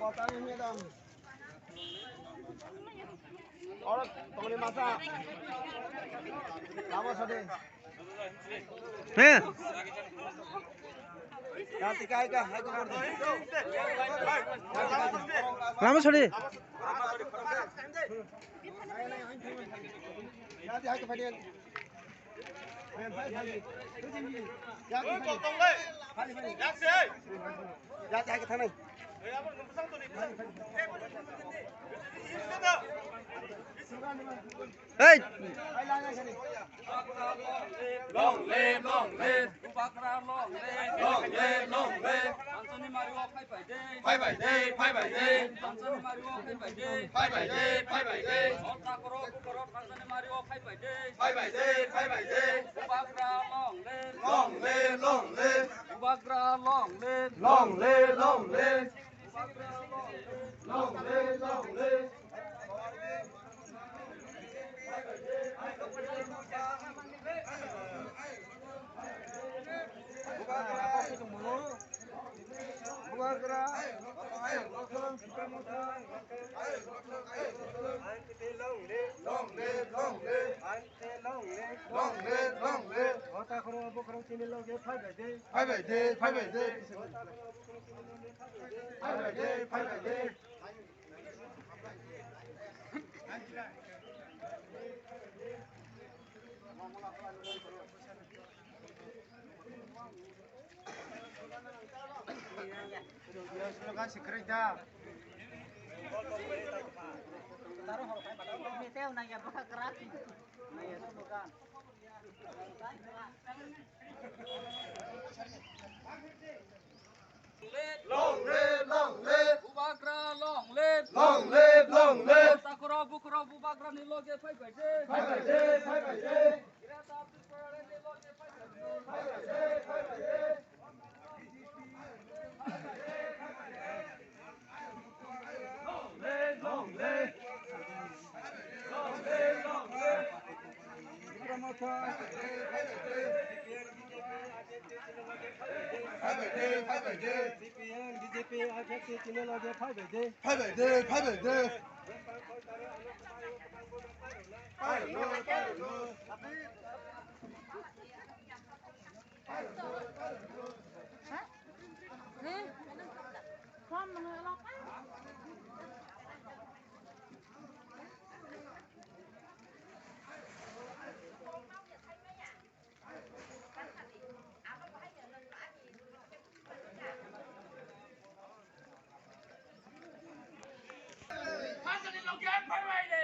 Orang tolong masak. Lama sudah. Heh. Ganti kai ka, hai ko kor de. Lama sudah. Ganti hai ko fadian. Ganti hai ko thanai. Hey. Long live, Ubakra, long live, Anthony Mario, fight by day, Anthony Mario, fight by day, Otakoro, Anthony Mario, fight by day, Ubakra, long live, Ubakra, long live, Ubakra, long live. Long live, Ubakra, long live, Takura, Bukura, Bubakra, Niloge, fight by day, Anthony Logan, fight by day.